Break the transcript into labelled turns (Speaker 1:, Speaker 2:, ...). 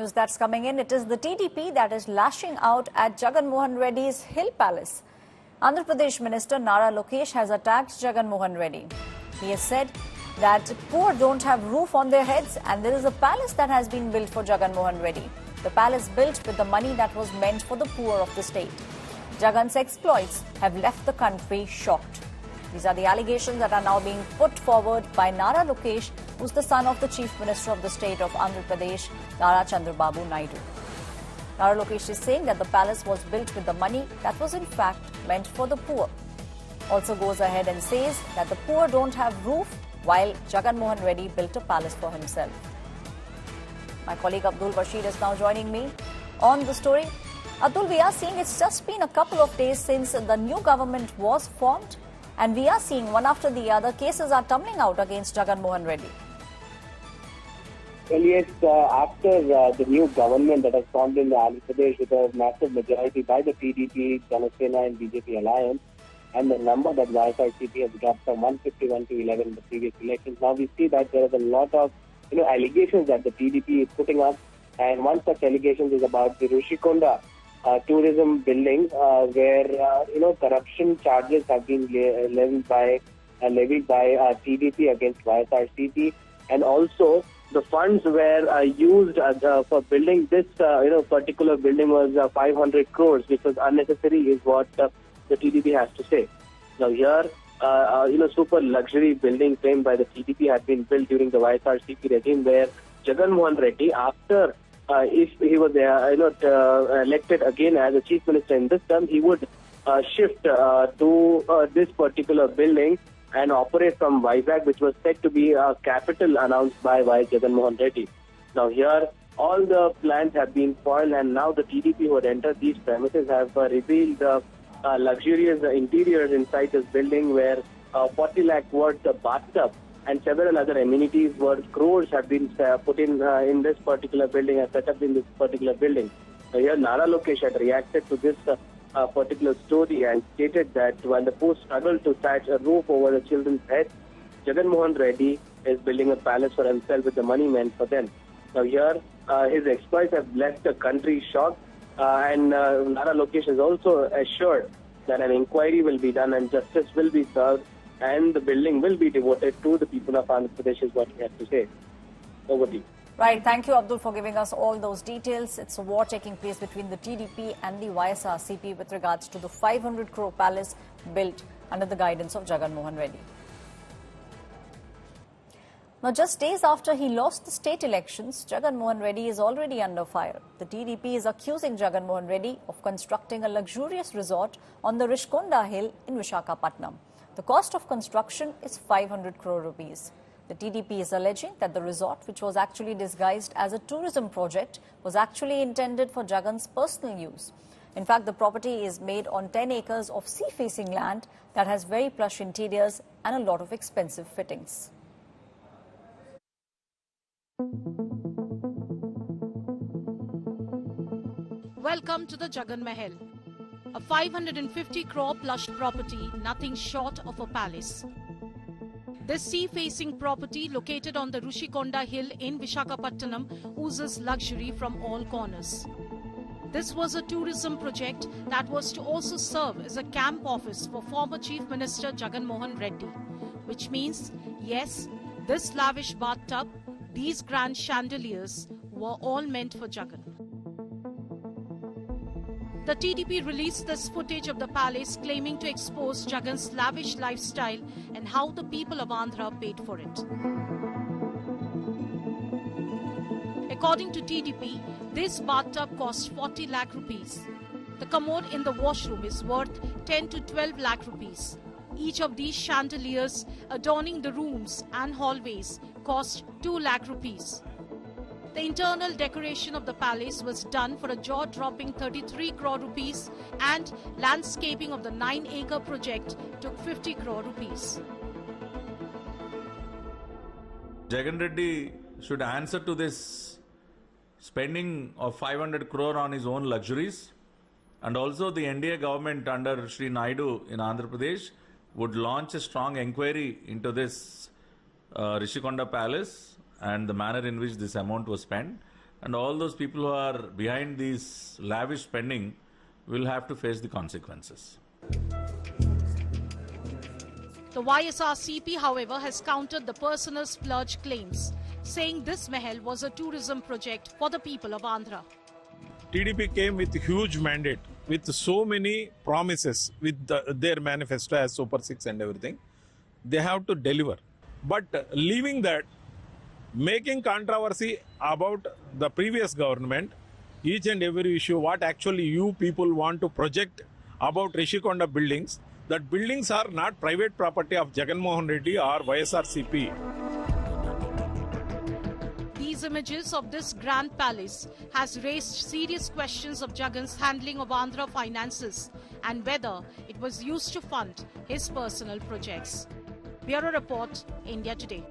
Speaker 1: news that's coming in. It is the TDP that is lashing out at Jagan Mohan Reddy's Hill Palace. Andhra Pradesh Minister Nara Lokesh has attacked Jagan Mohan Reddy. He has said that poor don't have roof on their heads and there is a palace that has been built for Jagan Mohan Reddy. The palace built with the money that was meant for the poor of the state. Jagan's exploits have left the country shocked. These are the allegations that are now being put forward by Nara Lokesh, who's the son of the Chief Minister of the state of Andhra Pradesh, Nara Chandrababu Naidu. Nara Lokesh is saying that the palace was built with the money that was in fact meant for the poor. Also goes ahead and says that the poor don't have roof, while Jagan Mohan Reddy built a palace for himself. My colleague Abdul Rashid is now joining me on the story. Abdul, we are seeing it's just been a couple of days since the new government was formed, and we are seeing one after the other cases are tumbling out against Jagan Mohan Reddy.
Speaker 2: Well, yes, after the new government that has formed in Andhra Pradesh with a massive majority by the TDP, Janasena and BJP alliance, and the number that ysrcp has dropped from 151 to 11 in the previous elections, now we see that there is a lot of allegations that the TDP is putting up, and one such allegation is about the Rushikonda tourism building, where corruption charges have been levied by TDP against ysrcp, and also the funds were used for building this particular building was 500 crores, which was unnecessary, is what the TDP has to say. Now here, super luxury building claimed by the TDP had been built during the ysrcp regime, where Jagan Mohan Reddy, after if he was elected again as a chief minister in this term, he would shift to this particular building and operate from Vizag, which was said to be a capital announced by Jagan Mohan Reddy. Now here, all the plans have been foiled, and now the TDP who had entered these premises have revealed the luxurious interiors inside this building, where 40 lakh worth of bathtub and several other amenities worth crores have been put in this particular building and set up in this particular building. So here, Nara Lokesh had reacted to this particular story and stated that while the poor struggled to thatch a roof over the children's heads, Jagan Mohan Reddy is building a palace for himself with the money meant for them. Now here, his exploits have left the country shocked, and Nara Lokesh has also assured that an inquiry will be done and justice will be served, and the building will be devoted to the people of Andhra Pradesh, is what he has to say. Over to you.
Speaker 1: Right. Thank you, Abdul, for giving us all those details. It's a war taking place between the TDP and the ysrcp with regards to the 500 crore palace built under the guidance of Jagan Mohan Reddy. Now, just days after he lost the state elections, Jagan Mohan Reddy is already under fire. The TDP is accusing Jagan Mohan Reddy of constructing a luxurious resort on the Rushikonda Hill in Visakhapatnam. The cost of construction is 500 crore rupees. The TDP is alleging that the resort, which was actually disguised as a tourism project, was actually intended for Jagan's personal use. In fact, the property is made on 10 acres of sea-facing land that has very plush interiors and a lot of expensive fittings.
Speaker 3: Welcome to the Jagan Mahal, a 550 crore plush property, nothing short of a palace. This sea-facing property, located on the Rushikonda Hill in Visakhapatnam, oozes luxury from all corners. This was a tourism project that was to also serve as a camp office for former Chief Minister Jagan Mohan Reddy, which means, yes, this lavish bathtub, these grand chandeliers were all meant for Jagan. The TDP released this footage of the palace, claiming to expose Jagan's lavish lifestyle and how the people of Andhra paid for it. According to TDP, this bathtub cost 40 lakh rupees. The commode in the washroom is worth 10 to 12 lakh rupees. Each of these chandeliers adorning the rooms and hallways cost 2 lakh rupees. The internal decoration of the palace was done for a jaw-dropping 33 crore rupees, and landscaping of the 9-acre project took 50 crore rupees.
Speaker 4: Jagan Reddy should answer to this spending of 500 crore on his own luxuries, and also the NDA government under Shri Naidu in Andhra Pradesh would launch a strong inquiry into this Rushikonda Palace and the manner in which this amount was spent. and all those people who are behind these lavish spending will have to face the consequences.
Speaker 3: The ysrcp, however, has countered the personal splurge claims, saying this mahal was a tourism project for the people of Andhra.
Speaker 5: TDP came with a huge mandate, with so many promises, with their manifesto as Super 6 and everything. They have to deliver. But leaving that, making controversy about the previous government, each and every issue, what actually you people want to project about Rushikonda buildings, that buildings are not private property of Jagan Mohan Reddy or ysrcp.
Speaker 3: These images of this grand palace has raised serious questions of Jagan's handling of Andhra finances and whether it was used to fund his personal projects. Bureau Report, India Today.